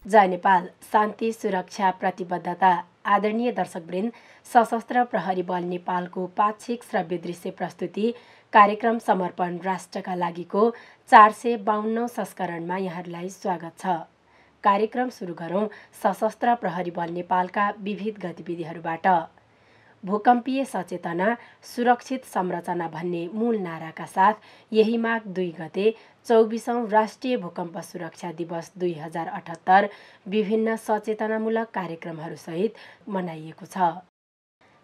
जय नेपाल। शान्ति सुरक्षा प्रतिबद्धता। आदरणीय दर्शकवृन्द, सशस्त्र प्रहरी बल नेपालको पाक्षिक श्रव्य दृश्य प्रस्तुति कार्यक्रम समर्पण राष्ट्रका लागिको 452औं संस्करणमा यहाँहरूलाई स्वागत छ। कार्यक्रम सुरु गरौँ सशस्त्र प्रहरी बल नेपालका विविध गतिविधिहरूबाट। भूकम्पीय सचेतना, सुरक्षित संरचना भन्ने मूल नाराका साथ यही माघ 2 गते 24औं राष्ट्रिय भूकम्प सुरक्षा दिवस 2078 विभिन्न सचेतनामूलक कार्यक्रमहरूसहित मनाइएको छ।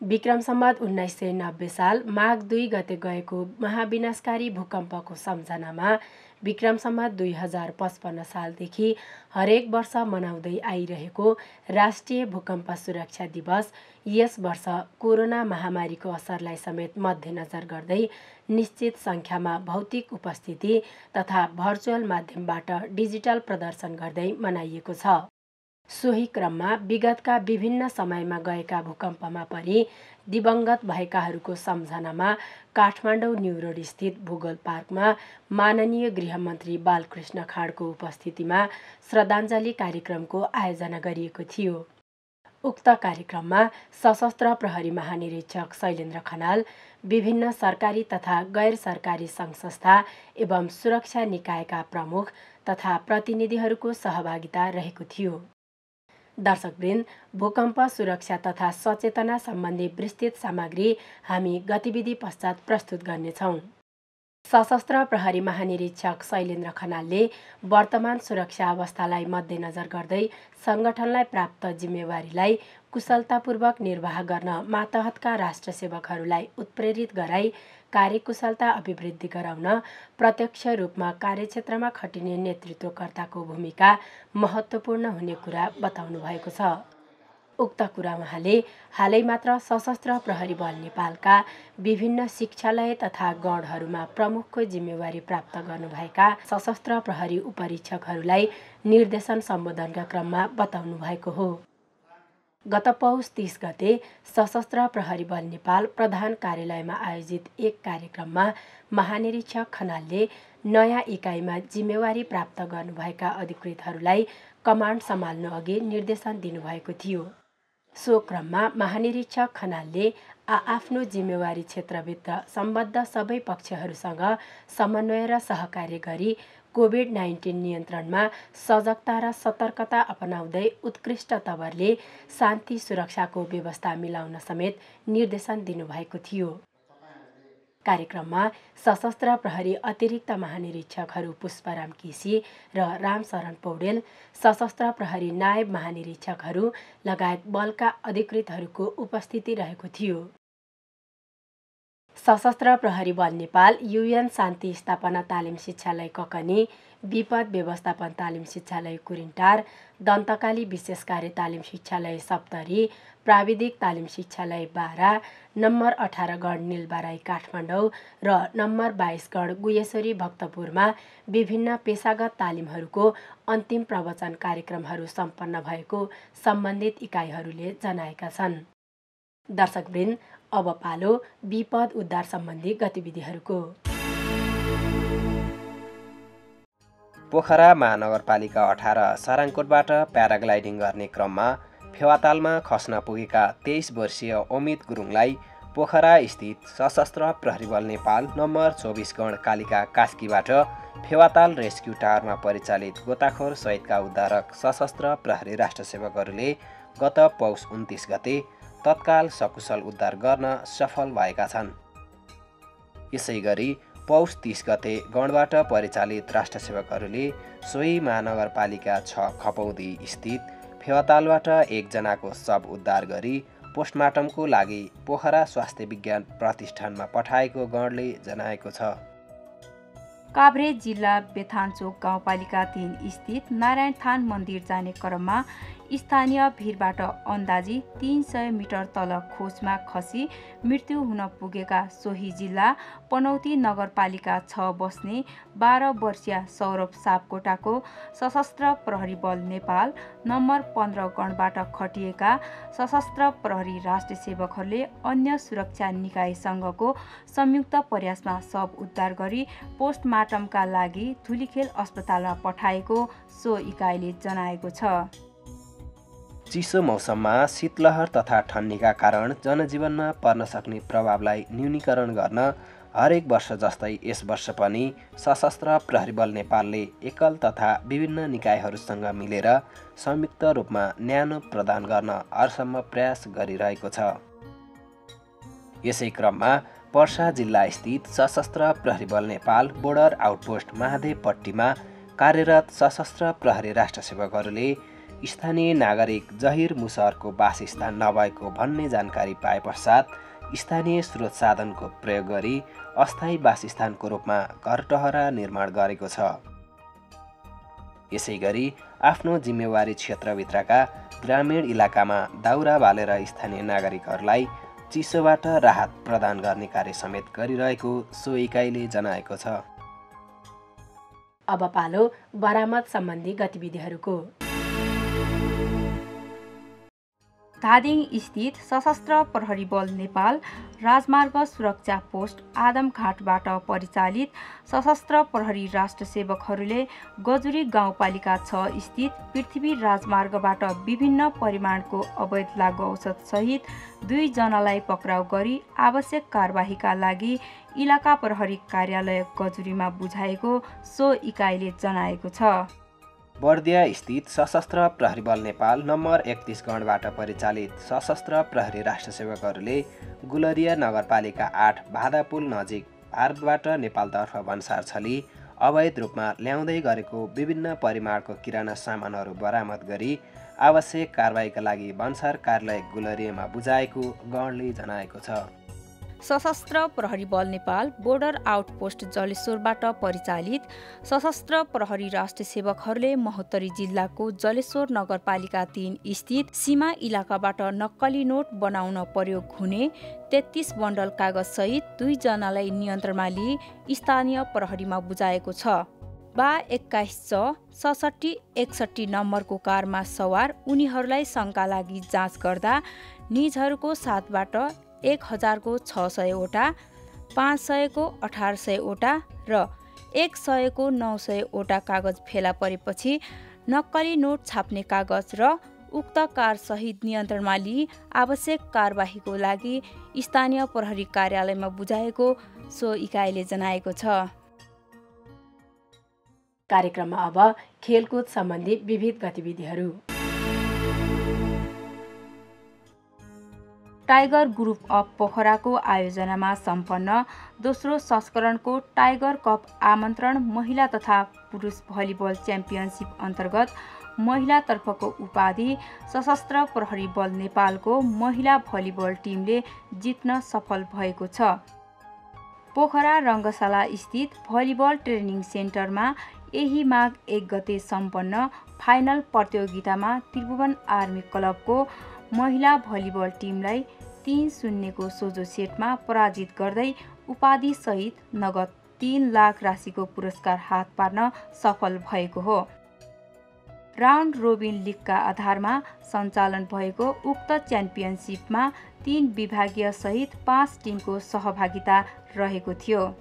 विक्रम सम्वत 1990 साल माघ 2 गते गएको महाविनाशकारी भूकम्पको सम्झनामा विक्रम सम्वत 2055 सालदेखि हरेक वर्ष मनाउँदै आइरहेको राष्ट्रिय भूकम्प सुरक्षा दिवस यस वर्ष कोरोना महामारीको असरलाई समेत मध्यनजर गर्दै निश्चित सङ्ख्यामा भौतिक उपस्थिति तथा भर्चुअल माध्यमबाट डिजिटल प्रदर्शन गर्दै मनाइएको छ। सोही क्रममा विगतका विभिन्न समयमा गएका भूकम्पमा परि दिवंगत भएकाहरूको सम्झनामा काठमाडौँ न्यू रोड स्थित भूगोल पार्कमा माननीय गृहमन्त्री बालकृष्ण खाँडको उपस्थितिमा श्रद्धाञ्जली कार्यक्रमको आयोजना गरिएको थियो। उक्त कार्यक्रममा सशस्त्र प्रहरी महानिरीक्षक शैलेन्द्र खनाल, विभिन्न सरकारी तथा गैर सरकारी सङ्घ-संस्था एवं सुरक्षा निकायका प्रमुख तथा प्रतिनिधिहरूको सहभागिता रहेको थियो। दर्शकवृन्द, भूकम्प सुरक्षा तथा सचेतना सम्बन्धी विस्तृत सामग्री हामी गतिविधि पश्चात प्रस्तुत गर्नेछौँ। सशस्त्र प्रहरी महानिरीक्षक शैलेन्द्र खनालले वर्तमान सुरक्षा अवस्थालाई मध्यनजर गर्दै सङ्गठनलाई प्राप्त जिम्मेवारीलाई कुशलतापूर्वक निर्वाह गर्न मातहतका राष्ट्रसेवकहरूलाई उत्प्रेरित गराई कार्यकुशलता अभिवृद्धि गराउन प्रत्यक्ष रूपमा कार्यक्षेत्रमा खटिने नेतृत्वकर्ताको भूमिका महत्त्वपूर्ण हुने कुरा बताउनु भएको छ। उक्त कुरा उहाँले हालै मात्र सशस्त्र प्रहरी बल नेपालका विभिन्न शिक्षालय तथा गणहरूमा प्रमुखको जिम्मेवारी प्राप्त गर्नुभएका सशस्त्र प्रहरी उपरीक्षकहरूलाई निर्देशन सम्बोधनका क्रममा बताउनु भएको हो। गत पौष 30 गते सशस्त्र प्रहरी बल नेपाल प्रधान कार्यालयमा आयोजित एक कार्यक्रममा महानिरीक्षक खनालले नयाँ इकाइमा जिम्मेवारी प्राप्त गर्नुभएका अधिकृतहरूलाई कमान्ड सम्हाल्नु अघि निर्देशन दिनुभएको थियो। सो क्रममा महानिरीक्षक खनालले आफ्नो जिम्मेवारी क्षेत्रभित्र सम्बद्ध सबै पक्षहरूसँग समन्वय र सहकार्य गरी कोभिड-19 नियन्त्रणमा सजगता र सतर्कता अपनाउँदै उत्कृष्ट तवरले शान्ति सुरक्षाको व्यवस्था मिलाउन समेत निर्देशन दिनुभएको थियो। कार्यक्रममा सशस्त्र प्रहरी अतिरिक्त महानिरीक्षकहरू पुष्पराम केसी र रामशरण पौडेल, सशस्त्र प्रहरी नायब महानिरीक्षकहरू लगायत बलका अधिकृतहरूको उपस्थिति रहेको थियो। सशस्त्र प्रहरी बल नेपाल UN शान्ति स्थापना तालिम शिक्षालय ककनी, विपद व्यवस्थापन तालिम शिक्षालय कुरिन्टार, दन्तकाली विशेष कार्य तालिम शिक्षालय सप्तरी, प्राविधिक तालिम शिक्षालय बारा, नम्बर 18 गण नीलबाराई काठमाडौँ र नम्बर 22 गण गुह्यश्वरी भक्तपुरमा विभिन्न पेशागत तालिमहरूको अन्तिम प्रवचन कार्यक्रमहरू सम्पन्न भएको सम्बन्धित इकाइहरूले जनाएका छन्। दर्शकवृन्द, अब पालो विपद उद्धार सम्बन्धी गतिविधिहरूको। पोखरा महानगरपालिका 18 साराङकोटबाट प्याराग्लाइडिङ गर्ने क्रममा फेवातालमा खस्न पुगेका 23 वर्षीय अमित गुरुङलाई पोखरा स्थित सशस्त्र प्रहरी बल नेपाल नम्बर 24 गण कालिका कास्कीबाट फेवाताल रेस्क्यु टावरमा परिचालित गोताखोर सहितका उद्धारक सशस्त्र प्रहरी राष्ट्रसेवकहरूले गत पौष 29 गते तत्काल सकुशल उद्धार गर्न सफल भएका छन्। यसै गरी पौष 30 गते गणबाट परिचालित राष्ट्रसेवकहरूले सोही महानगरपालिका 6 खपौदी स्थित फेवातालबाट एकजनाको शव उद्धार गरी पोस्टमार्टमको लागि पोखरा स्वास्थ्य विज्ञान प्रतिष्ठानमा पठाएको गणले जनाएको छ। काभ्रे जिल्ला बेथानचोक गाउँपालिका 3 स्थित नारायण थान मन्दिर जाने क्रममा स्थानीय भिरबाट अन्दाजी 300 मिटर तल खोजमा खसी मृत्यु हुन पुगेका सोही जिल्ला पनौती नगरपालिका 6 बस्ने 12 वर्षीय सौरभ सापकोटाको सशस्त्र प्रहरी बल नेपाल नम्बर 15 गणबाट खटिएका सशस्त्र प्रहरी राष्ट्रिय सेवकहरूले अन्य सुरक्षा निकायसँगको संयुक्त प्रयासमा शव उद्धार गरी पोस्टमार्टमका लागि धुलीखेल अस्पतालमा पठाएको सो इकाइले जनाएको छ। चिसो मौसममा शीतलहर तथा ठन्डीका कारण जनजीवनमा पर्न सक्ने प्रभावलाई न्यूनीकरण गर्न हरेक वर्ष जस्तै यस वर्ष पनि सशस्त्र प्रहरी बल नेपालले एकल तथा विभिन्न निकायहरूसँग मिलेर संयुक्त रूपमा न्यानो प्रदान गर्न हरसम्म प्रयास गरिरहेको छ। यसै क्रममा पर्सा जिल्ला स्थित सशस्त्र प्रहरी बल नेपाल बोर्डर आउटपोस्ट महादेवपट्टीमा कार्यरत सशस्त्र प्रहरी राष्ट्र सेवकहरूले स्थानीय नागरिक जहिर मुसहरको वासस्थान नभएको भन्ने जानकारी पाए पश्चात स्थानीय स्रोत साधनको प्रयोग गरी अस्थायी वासस्थानको रूपमा घरटहरा निर्माण गरेको छ। यसै गरी आफ्नो जिम्मेवारी क्षेत्रभित्रका ग्रामीण इलाकामा दाउरा बालेर स्थानीय नागरिकहरूलाई चिसोबाट राहत प्रदान गर्ने कार्य समेत गरिरहेको सो इकाइले जनाएको छ। अब पालो बरामद सम्बन्धी गतिविधिहरूको। धादिङ स्थित सशस्त्र प्रहरी बल नेपाल राजमार्ग सुरक्षा पोस्ट आदमघाटबाट परिचालित सशस्त्र प्रहरी राष्ट्र सेवकहरूले गजुरी गाउँपालिका 6 स्थित पृथ्वी राजमार्गबाट विभिन्न परिमाणको अवैध लागु औषध सहित 2 जनालाई पक्राउ गरी आवश्यक कारबाहीका लागि इलाका प्रहरी कार्यालय गजुरीमा बुझाएको सो इकाइले जनाएको छ। बर्दिया स्थित सशस्त्र प्रहरी बल नेपाल नम्बर 31 गणबाट परिचालित सशस्त्र प्रहरी राष्ट्र सेवकहरूले गुलरिया नगरपालिका 8 भादापुल नजिक भारतबाट नेपालतर्फ भन्सार छली अवैध रूपमा ल्याउँदै गरेको विभिन्न परिमाणको किराना सामानहरू बरामद गरी आवश्यक कारबाहीका लागि भन्सार कार्यालय गुलरियामा बुझाएको गणले जनाएको छ। सशस्त्र प्रहरी बल नेपाल बोर्डर आउटपोस्ट जलेश्वरबाट परिचालित सशस्त्र प्रहरी राष्ट्र सेवकहरूले महोत्तरी जिल्लाको जलेश्वर नगरपालिका 3 स्थित सीमा इलाकाबाट नक्कली नोट बनाउन प्रयोग हुने 33 बन्डल कागज सहित 2 जनालाई नियन्त्रणमा लिई स्थानीय प्रहरीमा बुझाएको छ। 21/66/61 नम्बरको कारमा सवार उनीहरूलाई शङ्का लागि जाँच गर्दा निजहरूको साथबाट 1000 वटा, 500 1800 वटा र 100 900 वटा कागज फेला परेपछि नक्कली नोट छाप्ने कागज र उक्त कार सहित नियन्त्रणमा लिई आवश्यक कारबाहीको लागि स्थानीय प्रहरी कार्यालयमा बुझाएको सो इकाइले जनाएको छ। कार्यक्रममा अब खेलकुद सम्बन्धी विविध गतिविधिहरू। टाइगर ग्रुप अफ पोखराको आयोजनामा सम्पन्न दोस्रो संस्करणको टाइगर कप आमन्त्रण महिला तथा पुरुष भलिबल च्याम्पियनसिप अन्तर्गत महिलातर्फको उपाधि सशस्त्र प्रहरी बल नेपालको महिला भलिबल टिमले जित्न सफल भएको छ। पोखरा रङ्गशाला स्थित भलिबल ट्रेनिङ सेन्टरमा यही माघ 1 गते सम्पन्न फाइनल प्रतियोगितामा त्रिभुवन आर्मी क्लबको महिला भलिबल टिमलाई 3-0 को सोझो सेटमा पराजित गर्दै उपाधि सहित नगद 3 लाख राशिको पुरस्कार हात पार्न सफल भएको हो। राउन्ड रोबिन लिगका आधारमा सञ्चालन भएको उक्त च्याम्पियनसिपमा 3 विभागीय सहित 5 टिमको सहभागिता रहेको थियो।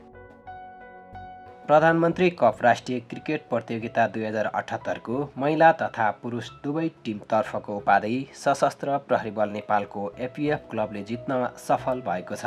प्रधानमन्त्री कप राष्ट्रिय क्रिकेट प्रतियोगिता 2078 को महिला तथा पुरुष दुवै टिमतर्फको उपाधि सशस्त्र प्रहरी बल नेपालको एपीएफ क्लबले जित्न सफल भएको छ।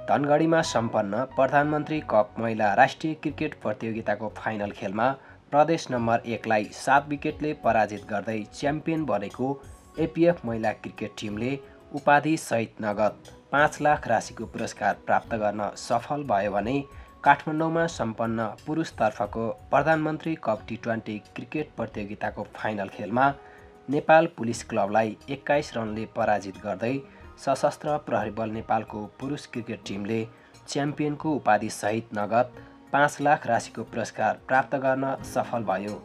धनगढीमा सम्पन्न प्रधानमन्त्री कप महिला राष्ट्रिय क्रिकेट प्रतियोगिताको फाइनल खेलमा प्रदेश नम्बर 1 लाई 7 विकेटले पराजित गर्दै च्याम्पियन बनेको एपीएफ महिला क्रिकेट टिमले उपाधि सहित नगद 5 लाख राशिको पुरस्कार प्राप्त गर्न सफल भयो भने काठमाडौँमा सम्पन्न पुरुषतर्फको प्रधानमन्त्री कप टी20 क्रिकेट प्रतियोगिताको फाइनल खेलमा नेपाल पुलिस क्लबलाई 21 रनले पराजित गर्दै सशस्त्र प्रहरी बल नेपालको पुरुष क्रिकेट टिमले च्याम्पियनको उपाधि सहित नगद 5 लाख राशिको पुरस्कार प्राप्त गर्न सफल भयो।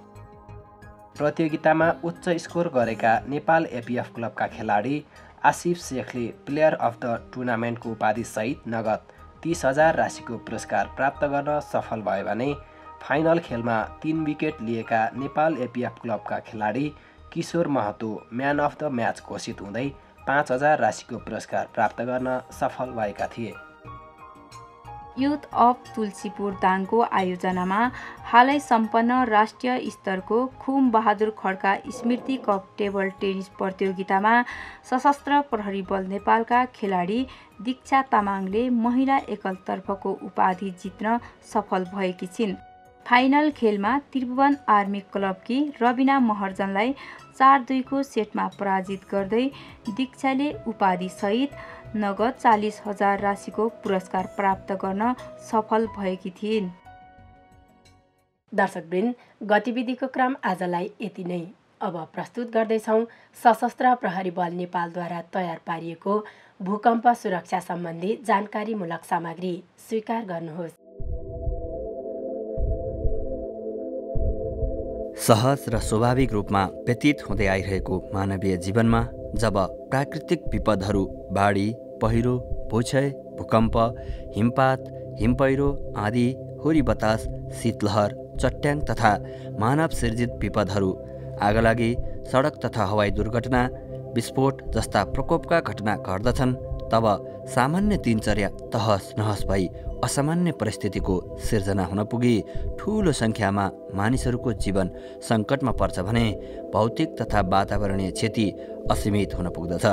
प्रतियोगितामा उच्च स्कोर गरेका नेपाल एपिएफ क्लबका खेलाडी आसिफ शेखले प्लेयर अफ द टुर्नामेन्टको उपाधिसहित नगद 30,000 राशिको पुरस्कार प्राप्त गर्न सफल भयो भने फाइनल खेलमा 3 विकेट लिएका नेपाल एपिएफ क्लबका खेलाडी Kishor Mahato man of the match घोषित हुँदै 5,000 राशिको पुरस्कार प्राप्त गर्न सफल भएका थिए। युथ अफ तुलसीपुर दाङको आयोजनामा हालै सम्पन्न राष्ट्रिय स्तरको खुम बहादुर खड्का स्मृति कप टेबल टेनिस प्रतियोगितामा सशस्त्र प्रहरी बल नेपालका खेलाडी दीक्षा तामाङले महिला एकलतर्फको उपाधि जित्न सफल भएकी छिन्। फाइनल खेलमा त्रिभुवन आर्मी क्लबकी रबिना महर्जनलाई 4-2 सेटमा पराजित गर्दै दीक्षाले उपाधिसहित नगद 40,000 राशिको पुरस्कार प्राप्त गर्न सफल भएकी थिइन्। दर्शकवृन्द, गतिविधिको क्रम आजलाई यति नै। अब प्रस्तुत गर्दैछौँ सशस्त्र प्रहरी बल नेपालद्वारा तयार पारिएको भूकम्प सुरक्षा सम्बन्धी जानकारीमूलक सामग्री। स्वीकार गर्नुहोस्। सहज र स्वाभाविक रूपमा व्यतीत हुँदै आइरहेको मानवीय जीवनमा जब प्राकृतिक विपदहरू बाढी, पहिरो, भूक्षय, भूकम्प, हिमपात, हिमपहिरो आदि, हुरी बतास, शीतलहर, चट्याङ तथा मानव सृजित विपदहरू, आगलागी, सडक तथा हवाई दुर्घटना, विस्फोट जस्ता प्रकोपका घटना घट्दछन्, तब सामान्य दिनचर्या तहस नहस भई असामान्य परिस्थितिको सिर्जना हुन पुगी ठूलो सङ्ख्यामा मानिसहरूको जीवन सङ्कटमा पर्छ भने भौतिक तथा वातावरणीय क्षति असीमित हुन पुग्दछ।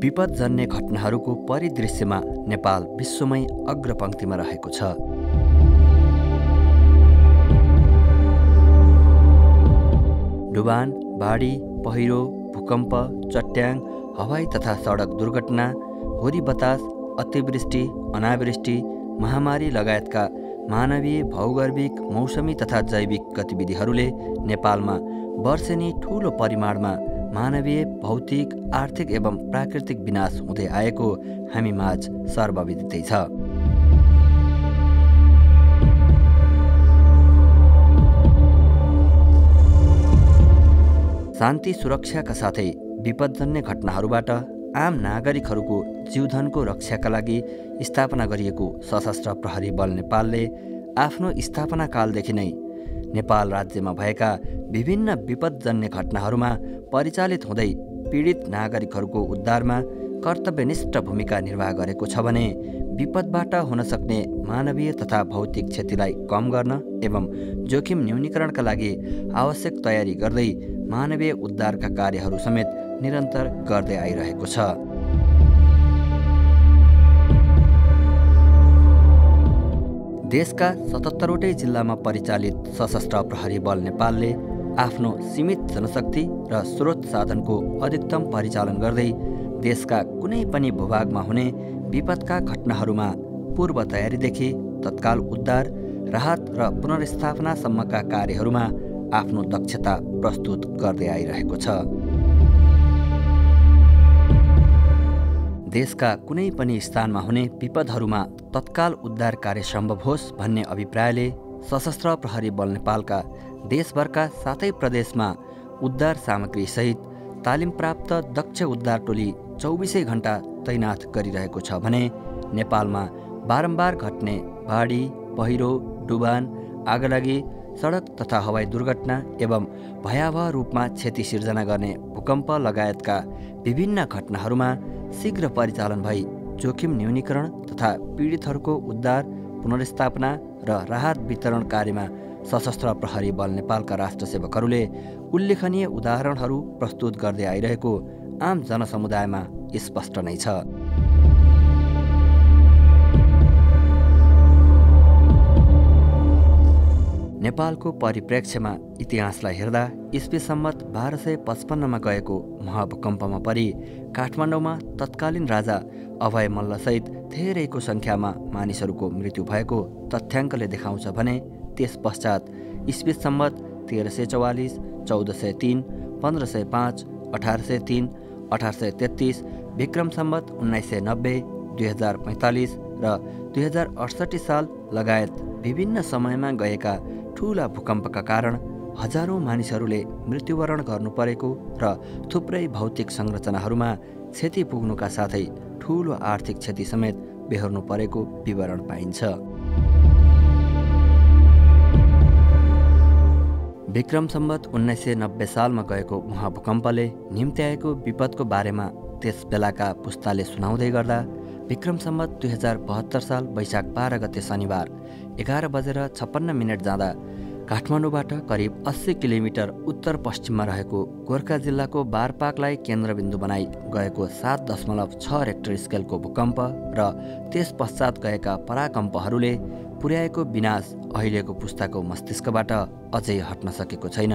विपदजन्य घटनाहरूको परिदृश्यमा नेपाल विश्वमै अग्रपङ्क्तिमा रहेको छ। डुबान, बाढी, पहिरो, भूकम्प, चट्याङ, हवाई तथा सडक दुर्घटना, हुरी बतास, अतिवृष्टि, अनावृष्टि, महामारी लगायतका मानवीय, भौगर्भिक, मौसमी तथा जैविक गतिविधिहरूले नेपालमा वर्षेनी ठूलो परिमाणमा मानवीय, भौतिक, आर्थिक एवं प्राकृतिक विनाश हुँदै आएको हामी माझ सर्वविदितै छ। शान्ति सुरक्षाका साथै विपदजन्य घटनाहरूबाट आम नागरिकहरूको जीवधनको रक्षाका लागि स्थापना गरिएको सशस्त्र प्रहरी बल नेपालले आफ्नो स्थापना कालदेखि नै नेपाल राज्यमा भएका विभिन्न विपदजन्य घटनाहरूमा परिचालित हुँदै पीडित नागरिकहरूको उद्धारमा कर्तव्यनिष्ठ भूमिका निर्वाह गरेको छ भने विपदबाट हुन सक्ने मानवीय तथा भौतिक क्षतिलाई कम गर्न एवं जोखिम न्यूनीकरणका लागि आवश्यक तयारी गर्दै मानवीय उद्धारका कार्यहरू समेत निरन्तर गर्दै आइरहेको छ। देशका 77वटै जिल्लामा परिचालित सशस्त्र प्रहरी बल नेपालले आफ्नो सीमित जनशक्ति र स्रोत साधनको अधिकतम परिचालन गर्दै देशका कुनै पनि भूभागमा हुने विपदका घटनाहरूमा पूर्व तयारीदेखि तत्काल उद्धार, राहत र पुनर्स्थापनासम्मका कार्यहरूमा आफ्नो दक्षता प्रस्तुत गर्दै आइरहेको छ। देशका कुनै पनि स्थानमा हुने विपदहरूमा तत्काल उद्धार कार्य सम्भव होस् भन्ने अभिप्रायले सशस्त्र प्रहरी बल नेपालका देशभरका 7 प्रदेशमा उद्धार सामग्री सहित तालिम प्राप्त दक्ष उद्धार टोली 24 घण्टा तैनाथ गरिरहेको छ भने नेपालमा बारम्बार घट्ने बाढी, पहिरो, डुबान, आगलागी, सडक तथा हवाई दुर्घटना एवं भयावह रूपमा क्षति सिर्जना गर्ने भूकम्प लगायतका विभिन्न घटनाहरूमा शीघ्र परिचालन भई जोखिम न्यूनीकरण तथा पीडितहरूको उद्धार, पुनर्स्थापना र राहत वितरण कार्यमा सशस्त्र प्रहरी बल नेपालका राष्ट्र सेवकहरूले उल्लेखनीय उदाहरणहरू प्रस्तुत गर्दै आइरहेको आम जनसमुदायमा स्पष्ट नै छ। नेपालको परिप्रेक्ष्यमा इतिहासलाई हेर्दा इस्वी सम्मत 1255 गएको महाभूकम्पमा परि काठमाडौँमा तत्कालीन राजा अभय मल्लसहित धेरैको सङ्ख्यामा मानिसहरूको मृत्यु भएको तथ्याङ्कले देखाउँछ भने त्यस पश्चात इस्वी सम्मत 1344, 1403, 1505, 1803, 1833, विक्रम सम्मत 1990, 2045 र 2068 साल लगायत विभिन्न समयमा गएका ठूला भूकम्पका कारण हजारौँ मानिसहरूले मृत्युवरण गर्नु परेको र थुप्रै भौतिक संरचनाहरूमा क्षति पुग्नुका साथै ठूलो आर्थिक क्षति समेत बेहोर्नु परेको विवरण पाइन्छ। विक्रम सम्वत 1990 सालमा गएको महाभूकम्पले निम्त्याएको विपदको बारेमा त्यस बेलाका पुस्ताले सुनाउँदै गर्दा विक्रम सम्वत 2072 साल वैशाख 12 गते शनिबार 11:56 जाँदा काठमाडौँबाट करिब 80 किलोमिटर उत्तर पश्चिममा रहेको गोर्खा जिल्लाको बारपाकलाई केन्द्रबिन्दु बनाई गएको 7.6 रेक्टर स्केलको भूकम्प र त्यस पश्चात गएका पराकम्पहरूले पुर्याएको विनाश अहिलेको पुस्ताको मस्तिष्कबाट अझै हट्न सकेको छैन।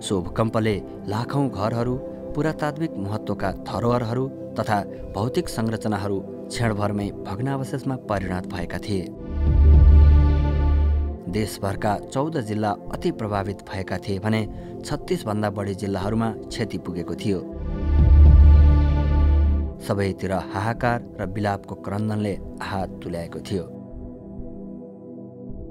सो भूकम्पले लाखौँ घरहरू, पुरातात्विक महत्त्वका धरोहरहरू तथा भौतिक संरचनाहरू क्षणभरमै भग्नावशेषमा परिणत भएका थिए। देशभरका 14 जिल्ला अति प्रभावित भएका थिए भने 36 भन्दा बढी जिल्लाहरूमा क्षति पुगेको थियो। सबैतिर हाहाकार र विलापको क्रन्दनले हात तुल्याएको थियो।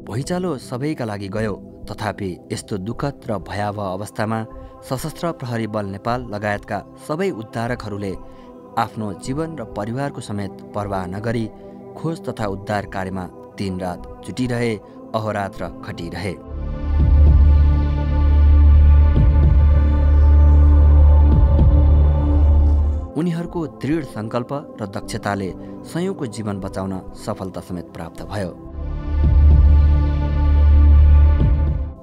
भुइँचालो सबैका लागि गयो, तथापि यस्तो दुःखद र भयावह अवस्थामा सशस्त्र प्रहरी बल नेपाल लगायतका सबै उद्धारकहरूले आफ्नो जीवन र परिवारको समेत परवाह नगरी खोज तथा उद्धार कार्यमा दिनरात जुटिरहे, अहोरात्र खटिरहे। उनीहरूको दृढ सङ्कल्प र दक्षताले सयौंको जीवन बचाउन सफलता समेत प्राप्त भयो।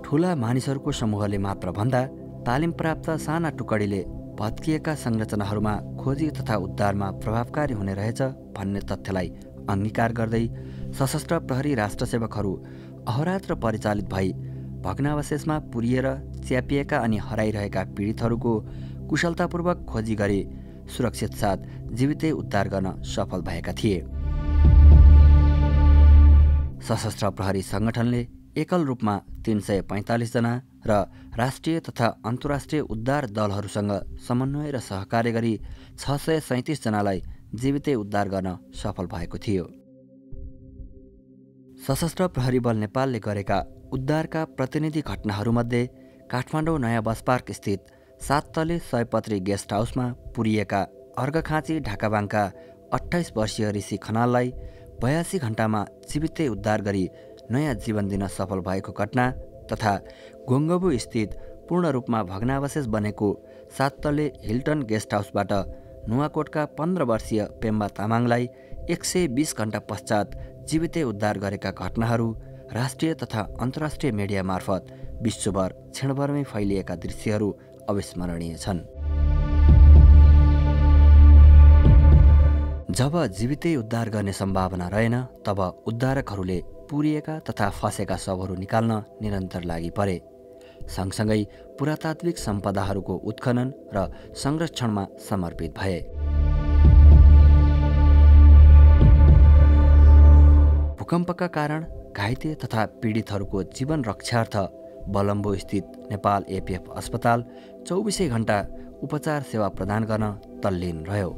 ठूला मानिसहरूको समूहले मात्र भन्दा तालिम प्राप्त साना टुकडीले भत्किएका संरचनाहरूमा खोजी तथा उद्धारमा प्रभावकारी हुने रहेछ भन्ने तथ्यलाई अंगीकार गर्दै सशस्त्र प्रहरी राष्ट्रसेवकहरू अहोरात्र परिचालित भई भग्नावशेषमा पुरिएर च्यापिएका अनि हराइरहेका पीडितहरूको कुशलतापूर्वक खोजी गरी सुरक्षित साथ जीवितै उद्धार गर्न सफल भएका थिए। सशस्त्र प्रहरी संगठनले एकल रूपमा 345 जना र राष्ट्रिय तथा अन्तर्राष्ट्रिय उद्धार दलहरूसँग समन्वय र सहकार्य गरी 637 जनालाई जीवितै उद्धार गर्न सफल भएको थियो। सशस्त्र प्रहरी बल नेपालले गरेका उद्धारका प्रतिनिधि घटनाहरूमध्ये काठमाडौँ नयाँ बस पार्क स्थित 7 तले सयपत्री गेस्ट हाउसमा पुरिएका अर्घखाँची ढाकाबाङका 28 वर्षीय ऋषि खनाललाई 82 घण्टामा जीवितै उद्धार गरी नयाँ जीवन दिन सफल भएको घटना तथा गोङ्गबु स्थित पूर्ण रूपमा भग्नावशेष बनेको 7 तले हिल्टन गेस्ट हाउसबाट नुवाकोटका 15 वर्षीय पेम्बा तामाङलाई 120 घण्टा पश्चात जीवितै उद्धार गरेका घटनाहरू राष्ट्रिय तथा अन्तर्राष्ट्रिय मिडिया मार्फत विश्वभर क्षणभरमै फैलिएका दृश्यहरू अविस्मरणीय छन्। जब जीवितै उद्धार गर्ने सम्भावना रहेन तब उद्धारकहरूले पुरिएका तथा फँसेका शवहरू निकाल्न निरन्तर लागि परे। सँगसँगै पुरातात्विक सम्पदाहरूको उत्खनन र संरक्षणमा समर्पित भए। भूकम्पका कारण घाइते तथा पीडितहरूको जीवन रक्षार्थ बलम्बो स्थित नेपाल एपीएफ अस्पताल 24 घण्टा उपचार सेवा प्रदान गर्न तल्लीन रह्यो।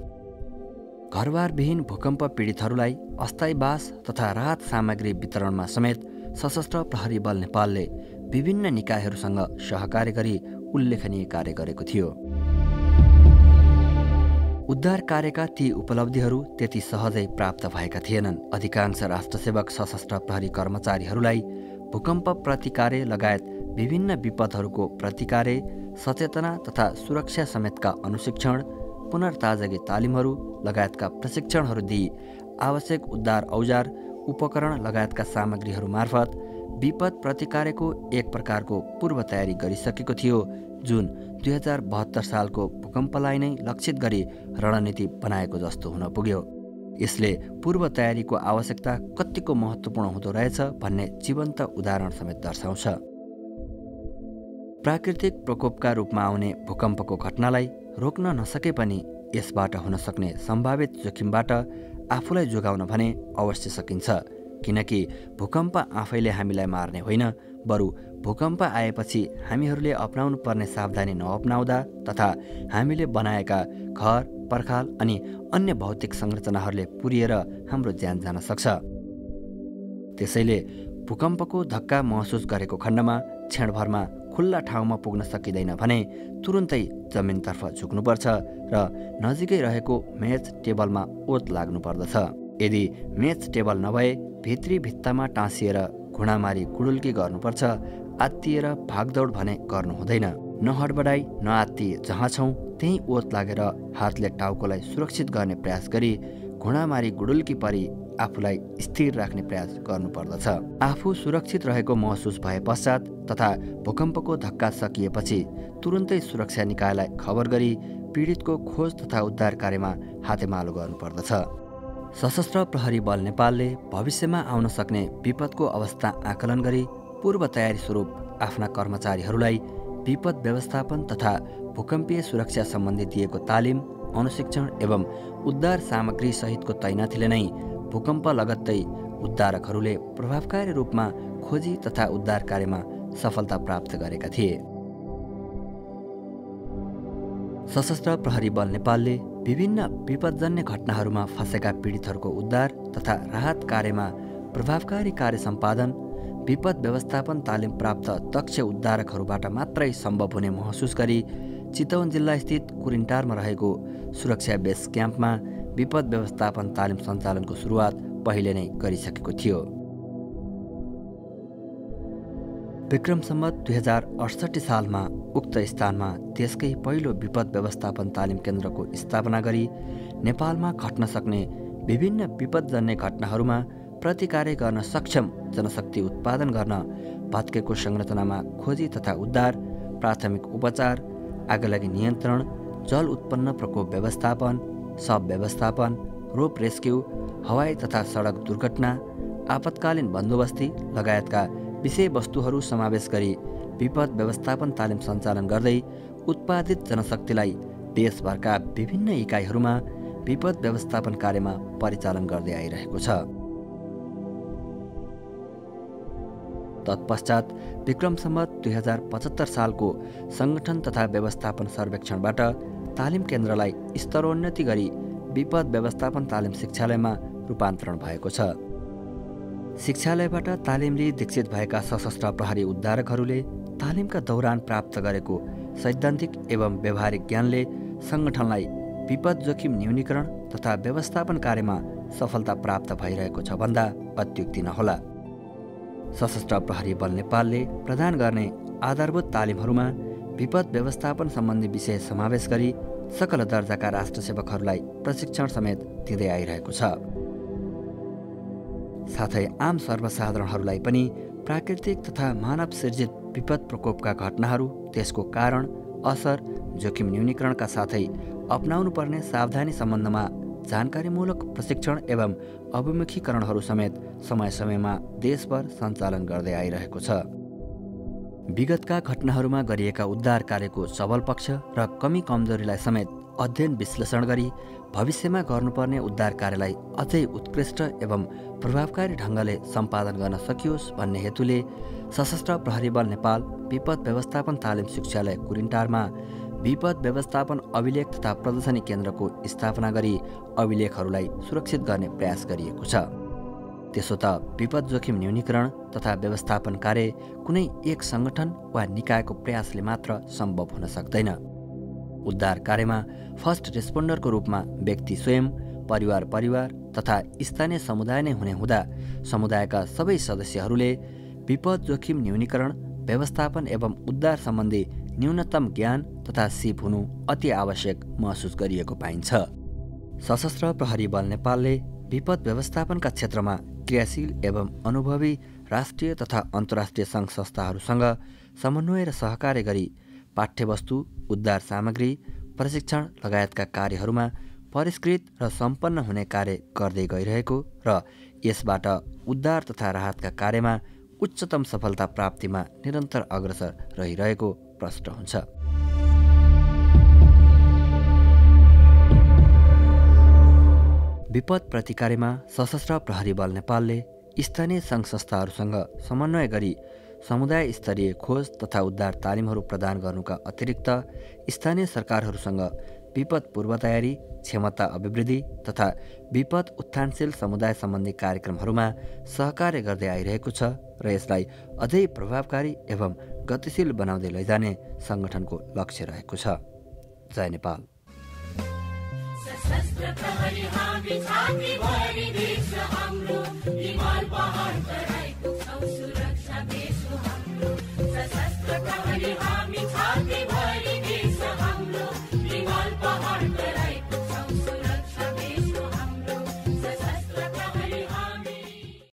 घरबारविहीन भूकम्प पीडितहरूलाई अस्थायी बास तथा राहत सामग्री वितरणमा समेत सशस्त्र प्रहरी बल नेपालले विभिन्न निकायहरूसँग सहकार्य गरी उल्लेखनीय कार्य गरेको थियो। उद्धार कार्यका ती उपलब्धिहरू त्यति सहजै प्राप्त भएका थिएनन्। अधिकांश राष्ट्रसेवक सशस्त्र प्रहरी कर्मचारीहरूलाई भूकम्प प्रतिकार्य लगायत विभिन्न विपदहरूको प्रतिकार्य, सचेतना तथा सुरक्षा समेतका अनुशिक्षण, पुनर्ताजगी तालिमहरू लगायतका प्रशिक्षणहरू दिई आवश्यक उद्धार औजार, उपकरण लगायतका सामग्रीहरू मार्फत विपद प्रतिकारको एक प्रकारको पूर्व तयारी गरिसकेको थियो, जुन 2072 सालको भूकम्पलाई नै लक्षित गरी रणनीति बनाएको जस्तो हुन पुग्यो। यसले पूर्व तयारीको आवश्यकता कतिको महत्त्वपूर्ण हुँदो रहेछ भन्ने जीवन्त उदाहरण समेत दर्शाउँछ। प्राकृतिक प्रकोपका रूपमा आउने भूकम्पको घटनालाई रोक्न नसके पनि यसबाट हुन सक्ने सम्भावित जोखिमबाट आफूलाई जोगाउन भने अवश्य सकिन्छ। किनकि भूकम्प आफैले हामीलाई मार्ने होइन, बरु भूकम्प आएपछि हामीहरूले अपनाउनु पर्ने सावधानी नअपनाउँदा तथा हामीले बनाएका घर, पर्खाल अनि अन्य भौतिक संरचनाहरूले पुरिएर हाम्रो ज्यान जान सक्छ। त्यसैले भूकम्पको धक्का महसुस गरेको खण्डमा क्षणभरमा खुल्ला ठाउँमा पुग्न सकिँदैन भने तुरुन्तै जमिनतर्फ झुक्नुपर्छ र नजिकै रहेको मेच टेबलमा ओत लाग्नुपर्दछ। यदि मेच टेबल नभए भित्री भित्तामा टाँसिएर घुँडामारी गुडुल्की गर्नुपर्छ। आत्तिएर भागदौड भने गर्नु हुँदैन। नहडबडाई नआत्ती जहाँ छौँ त्यहीँ ओत लागेर हातले टाउकोलाई सुरक्षित गर्ने प्रयास गरी घुँडामारी गुडुल्की परी आफूलाई स्थिर राख्ने प्रयास गर्नुपर्दछ। आफू सुरक्षित रहेको महसुस भए पश्चात तथा भूकम्पको धक्का सकिएपछि तुरुन्तै सुरक्षा निकायलाई खबर गरी पीडितको खोज तथा उद्धार कार्यमा हातेमालो गर्नुपर्दछ। सशस्त्र प्रहरी बल नेपालले भविष्यमा आउन सक्ने विपदको अवस्था आकलन गरी पूर्व तयारी स्वरूप आफ्ना कर्मचारीहरूलाई विपद व्यवस्थापन तथा भूकम्पीय सुरक्षा सम्बन्धी दिएको तालिम, अनुशिक्षण एवं उद्धार सामग्री सहितको तैनाथीले नै भूकम्प लगत्तै उद्धारकहरूले प्रभावकारी रूपमा खोजी तथा उद्धार कार्यमा सफलता प्राप्त गरेका थिए। सशस्त्र प्रहरी बल नेपालले विभिन्न विपदजन्य घटनाहरूमा फँसेका पीडितहरूको उद्धार तथा राहत कार्यमा प्रभावकारी कार्य सम्पादन, विपद व्यवस्थापन तालिम प्राप्त दक्ष उद्धारकहरूबाट मात्रै सम्भव हुने महसुस गरी चितवन जिल्ला स्थित कुरिन्टारमा रहेको सुरक्षा बेस क्याम्पमा विपद व्यवस्थापन तालिम सञ्चालनको सुरुवात पहिले नै गरिसकेको थियो। विक्रम सम्वत 2068 सालमा उक्त स्थानमा देशकै पहिलो विपद व्यवस्थापन तालिम केन्द्रको स्थापना गरी नेपालमा घट्न सक्ने विभिन्न विपदजन्य घटनाहरूमा प्रतिकार गर्न सक्षम जनशक्ति उत्पादन गर्न भत्केको संरचनामा खोजी तथा उद्धार, प्राथमिक उपचार, आगलागी नियन्त्रण, जल उत्पन्न प्रकोप व्यवस्थापन, शव व्यवस्थापन, रोप रेस्क्यू, हवाई तथा सडक दुर्घटना, आपतकालीन बन्दोबस्ती लगायतका विषयवस्तुहरू समावेश गरी विपद व्यवस्थापन तालिम सञ्चालन गर्दै उत्पादित जनशक्तिलाई देशभरका विभिन्न इकाइहरूमा विपद व्यवस्थापन कार्यमा परिचालन गर्दै आइरहेको छ। तत्पश्चात विक्रम सम्वत 2075 सालको सङ्गठन तथा व्यवस्थापन सर्वेक्षणबाट तालिम केन्द्रलाई स्तरोन्नति गरी विपद व्यवस्थापन तालिम शिक्षालयमा रूपान्तरण भएको छ। शिक्षालयबाट तालिम लिई दीक्षित भएका सशस्त्र प्रहरी उद्धारकहरूले तालिमका दौरान प्राप्त गरेको सैद्धान्तिक एवं व्यावहारिक ज्ञानले सङ्गठनलाई विपद जोखिम न्यूनीकरण तथा व्यवस्थापन कार्यमा सफलता प्राप्त भइरहेको छ भन्दा अत्युक्ति नहोला। सशस्त्र प्रहरी बल नेपालले प्रदान गर्ने आधारभूत तालिमहरूमा विपद व्यवस्थापन सम्बन्धी विषय समावेश गरी सकल दर्जाका राष्ट्रसेवकहरूलाई प्रशिक्षण समेत दिँदै आइरहेको छ। साथै आम सर्वसाधारणहरूलाई पनि प्राकृतिक तथा मानव सिर्जित विपद प्रकोपका घटनाहरू, त्यसको कारण, असर, जोखिम न्यूनीकरणका साथै अपनाउनु पर्ने सावधानी सम्बन्धमा जानकारीमूलक प्रशिक्षण एवं अभिमुखीकरणहरू समेत समय समयमा देशभर सञ्चालन गर्दै आइरहेको छ। विगतका घटनाहरूमा गरिएका उद्धार कार्यको सबल पक्ष र कमी कमजोरीलाई समेत अध्ययन विश्लेषण गरी भविष्यमा गर्नुपर्ने उद्धार कार्यलाई अझै उत्कृष्ट एवं प्रभावकारी ढङ्गले सम्पादन गर्न सकियोस् भन्ने हेतुले सशस्त्र प्रहरी बल नेपाल विपद व्यवस्थापन तालिम शिक्षालय कुरिन्टारमा विपद व्यवस्थापन अभिलेख तथा प्रदर्शनी केन्द्रको स्थापना गरी अभिलेखहरूलाई सुरक्षित गर्ने प्रयास गरिएको छ। त्यसो त विपद जोखिम न्यूनीकरण तथा व्यवस्थापन कार्य कुनै एक सङ्गठन वा निकायको प्रयासले मात्र सम्भव हुन सक्दैन। उद्धार कार्यमा फर्स्ट रेस्पोन्डरको रूपमा व्यक्ति स्वयं, परिवार तथा स्थानीय समुदाय नै हुने हुँदा समुदायका सबै सदस्यहरूले विपद जोखिम न्यूनीकरण, व्यवस्थापन एवं उद्धार सम्बन्धी न्यूनतम ज्ञान तथा सिप हुनु अति आवश्यक महसुस गरिएको पाइन्छ। सशस्त्र प्रहरी बल नेपालले विपद व्यवस्थापनका क्षेत्रमा क्रियाशील एवं अनुभवी राष्ट्रिय तथा अन्तर्राष्ट्रिय सङ्घ संस्थाहरूसँग समन्वय र सहकार्य गरी पाठ्यवस्तु, उद्धार सामग्री, प्रशिक्षण लगायतका कार्यहरूमा परिष्कृत र सम्पन्न हुने कार्य गर्दै गइरहेको र यसबाट उद्धार तथा राहतका कार्यमा उच्चतम सफलता प्राप्तिमा निरन्तर अग्रसर रहिरहेको प्रष्ट हुन्छ। विपद प्रतिकारमा सशस्त्र प्रहरी बल नेपालले स्थानीय सङ्घ संस्थाहरूसँग समन्वय गरी समुदाय स्तरीय खोज तथा उद्धार तालिमहरू प्रदान गर्नुका अतिरिक्त स्थानीय सरकारहरूसँग विपद पूर्व तयारी, क्षमता अभिवृद्धि तथा विपद उत्थानशील समुदाय सम्बन्धी कार्यक्रमहरूमा सहकार्य गर्दै आइरहेको छ र यसलाई अझै प्रभावकारी एवं गतिशील बनाउँदै लैजाने सङ्गठनको लक्ष्य रहेको छ। जय नेपाल। सशस्त्र प्रहरी हामी छाती भरि देश